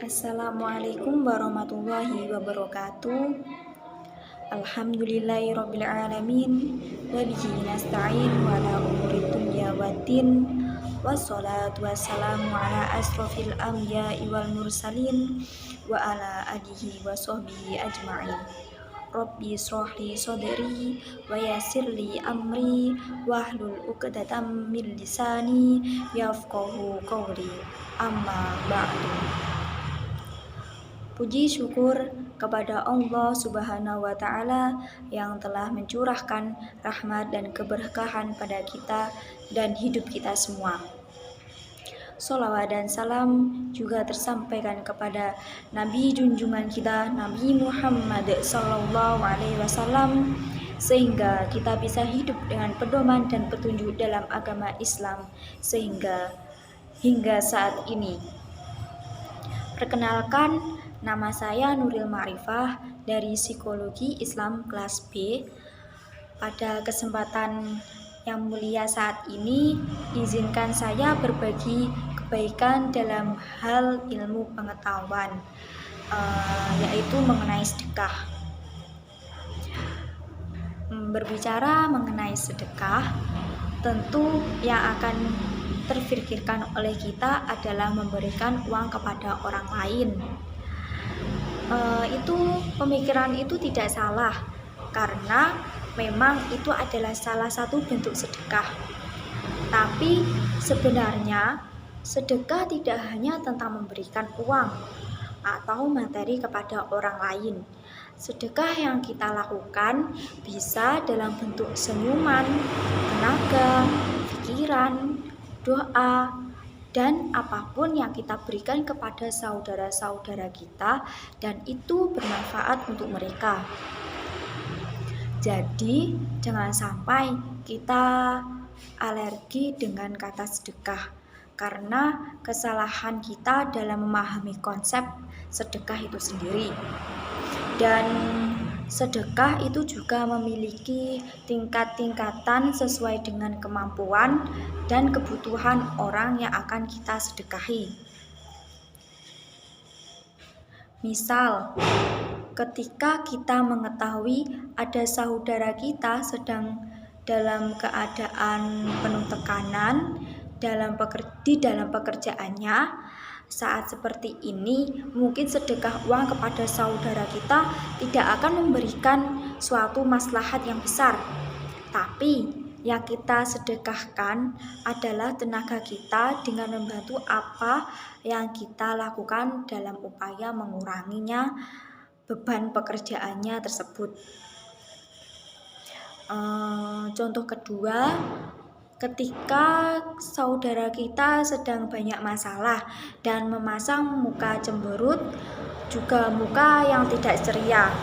Assalamualaikum warahmatullahi wabarakatuh. Alhamdulillahirabbil alamin wa bihi nasta'in wa ala umuri dunya waddin. Wassalatu wassalamu ala asrofil anbiya'i wal mursalin wa ala alihi wa sahbihi ajma'in. Rabbi shrahli sadri wa yassirli amri wahlul 'uqdatam min lisani yafqahu qawli. Amma ba'du. Puji syukur kepada Allah Subhanahu wa Ta'ala yang telah mencurahkan rahmat dan keberkahan pada kita dan hidup kita semua. Sholawat dan salam juga tersampaikan kepada Nabi junjungan kita, Nabi Muhammad Sallallahu Alaihi Wasallam, sehingga kita bisa hidup dengan pedoman dan petunjuk dalam agama Islam sehingga hingga saat ini. Perkenalkan, nama saya Nuril Ma'rifah dari Psikologi Islam kelas B. Pada kesempatan yang mulia saat ini, izinkan saya berbagi kebaikan dalam hal ilmu pengetahuan, yaitu mengenai sedekah. Berbicara mengenai sedekah, tentu yang akan terpikirkan oleh kita adalah memberikan uang kepada orang lain. Pemikiran itu tidak salah, karena memang itu adalah salah satu bentuk sedekah. Tapi sebenarnya sedekah tidak hanya tentang memberikan uang atau materi kepada orang lain. Sedekah yang kita lakukan bisa dalam bentuk senyuman, tenaga, pikiran, doa, dan apapun yang kita berikan kepada saudara-saudara kita, dan itu bermanfaat untuk mereka. Jadi jangan sampai kita alergi dengan kata sedekah, karena kesalahan kita dalam memahami konsep sedekah itu sendiri. Dan sedekah itu juga memiliki tingkat-tingkatan sesuai dengan kemampuan dan kebutuhan orang yang akan kita sedekahi. Misal, ketika kita mengetahui ada saudara kita sedang dalam keadaan penuh tekanan di dalam pekerjaannya, saat seperti ini mungkin sedekah uang kepada saudara kita tidak akan memberikan suatu maslahat yang besar, tapi yang kita sedekahkan adalah tenaga kita dengan membantu apa yang kita lakukan dalam upaya menguranginya beban pekerjaannya tersebut. Contoh kedua, ketika saudara kita sedang banyak masalah dan memasang muka cemberut, juga muka yang tidak ceria,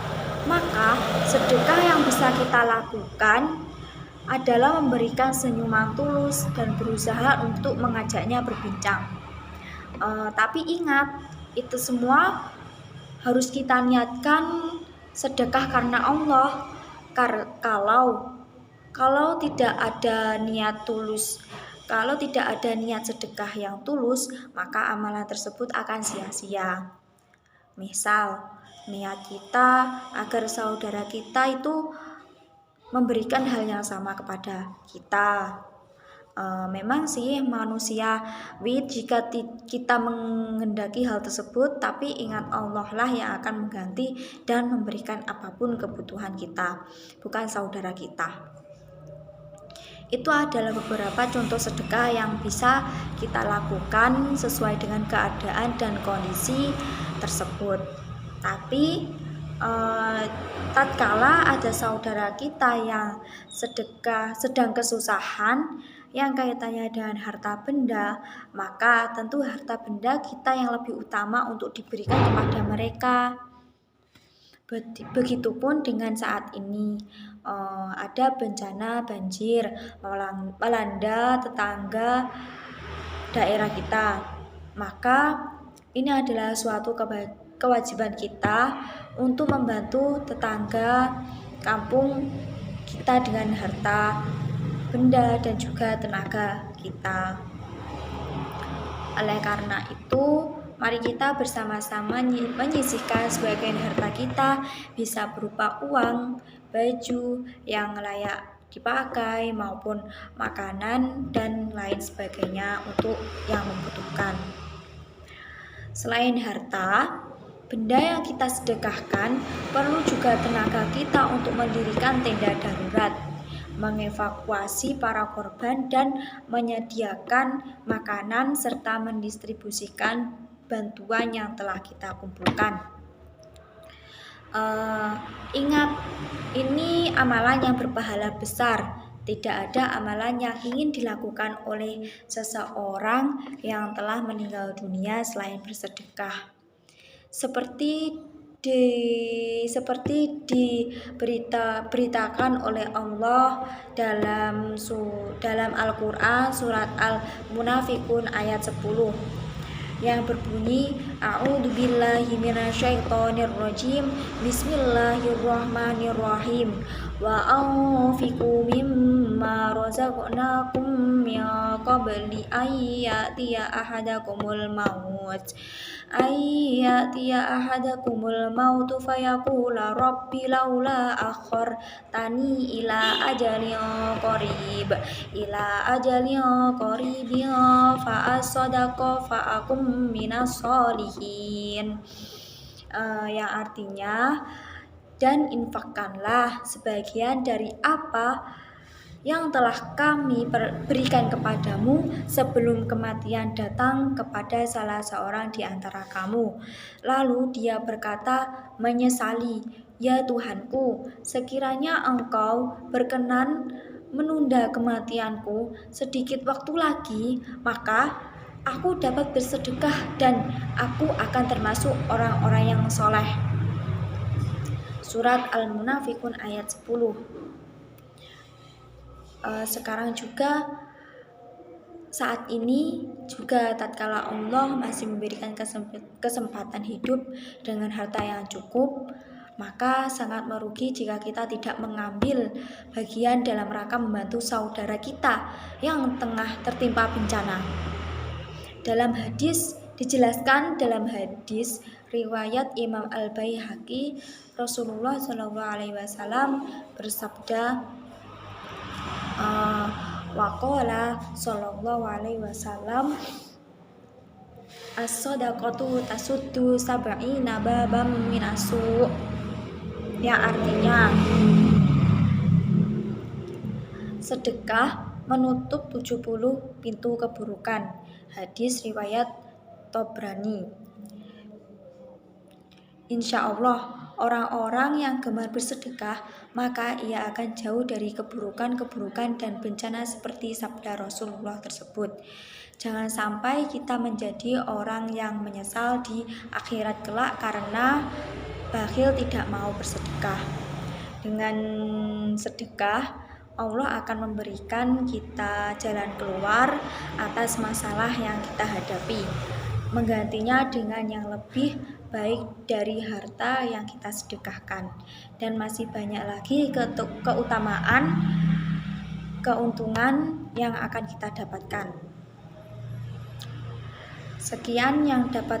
maka sedekah yang bisa kita lakukan adalah memberikan senyuman tulus dan berusaha untuk mengajaknya berbincang. Tapi ingat, itu semua harus kita niatkan sedekah karena Allah. Kalau tidak ada niat tulus, kalau tidak ada niat sedekah yang tulus, maka amalan tersebut akan sia-sia. Misal, niat kita agar saudara kita itu memberikan hal yang sama kepada kita. Memang sih manusiawi jika kita menghendaki hal tersebut, tapi ingat Allah lah yang akan mengganti dan memberikan apapun kebutuhan kita, bukan saudara kita. Itu adalah beberapa contoh sedekah yang bisa kita lakukan sesuai dengan keadaan dan kondisi tersebut. Tapi tatkala ada saudara kita yang sedang kesusahan yang kaitannya dengan harta benda, maka tentu harta benda kita yang lebih utama untuk diberikan kepada mereka. Begitupun dengan saat ini ada bencana banjir melanda tetangga daerah kita, maka ini adalah suatu kewajiban kita untuk membantu tetangga kampung kita dengan harta benda dan juga tenaga kita. Oleh karena itu, Mari kita bersama-sama menyisihkan sebagian harta kita, bisa berupa uang, baju yang layak dipakai maupun makanan dan lain sebagainya untuk yang membutuhkan. Selain harta, benda yang kita sedekahkan perlu juga tenaga kita untuk mendirikan tenda darurat, mengevakuasi para korban dan menyediakan makanan serta mendistribusikan bantuan yang telah kita kumpulkan. Ingat, ini amalan yang berpahala besar. Tidak ada amalan yang ingin dilakukan oleh seseorang yang telah meninggal dunia selain bersedekah. Seperti diberitakan oleh Allah dalam Al-Qur'an surat Al-Munafiqun ayat 10 yang berbunyi A'udzubillahi minasyaitonirrajim Bismillahirrahmanirrahim wa anfiqu mimma razaqnakum min qabli ayyatiya ahadakumul maut fayaqula rabbi laula akhartani ila ajalin qaribin fa asaddaqa fa akum minas sholihin. Yang artinya, dan infakkanlah sebagian dari apa yang telah kami berikan kepadamu sebelum kematian datang kepada salah seorang di antara kamu. Lalu dia berkata menyesali, ya Tuhanku, sekiranya Engkau berkenan menunda kematianku sedikit waktu lagi, maka aku dapat bersedekah dan aku akan termasuk orang-orang yang soleh. Surat Al-Munafiqun ayat 10. Sekarang juga saat ini juga tatkala Allah masih memberikan kesempatan hidup dengan harta yang cukup, maka sangat merugi jika kita tidak mengambil bagian dalam rangka membantu saudara kita yang tengah tertimpa bencana. Dijelaskan dalam hadis riwayat Imam Al-Baihaqi, Rasulullah SAW bersabda, waqala sallallahu alaihi wasallam as-shadaqatu tasuddu sab'ina babam minasu, yang artinya sedekah menutup 70 pintu keburukan. Hadis riwayat Tobrani. Insya Allah, orang-orang yang gemar bersedekah, maka ia akan jauh dari keburukan-keburukan dan bencana seperti sabda Rasulullah tersebut. Jangan sampai kita menjadi orang yang menyesal di akhirat kelak karena bakhil tidak mau bersedekah. Dengan sedekah, Allah akan memberikan kita jalan keluar atas masalah yang kita hadapi, menggantinya dengan yang lebih baik dari harta yang kita sedekahkan, dan masih banyak lagi keuntungan yang akan kita dapatkan. Sekian yang dapat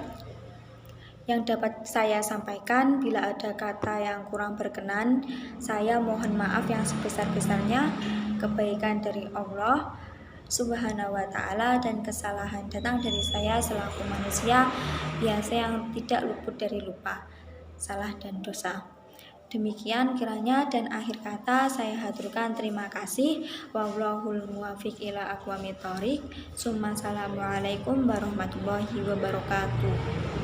saya sampaikan. Bila ada kata yang kurang berkenan, saya mohon maaf yang sebesar-besarnya. Kebaikan dari Allah Subhanahu wa ta'ala dan kesalahan datang dari saya selaku manusia biasa yang tidak luput dari lupa, salah dan dosa. Demikian kiranya, dan akhir kata saya haturkan terima kasih. Wallahul muwaffiq ila aqwamit thoriq. Assalamualaikum warahmatullahi wabarakatuh.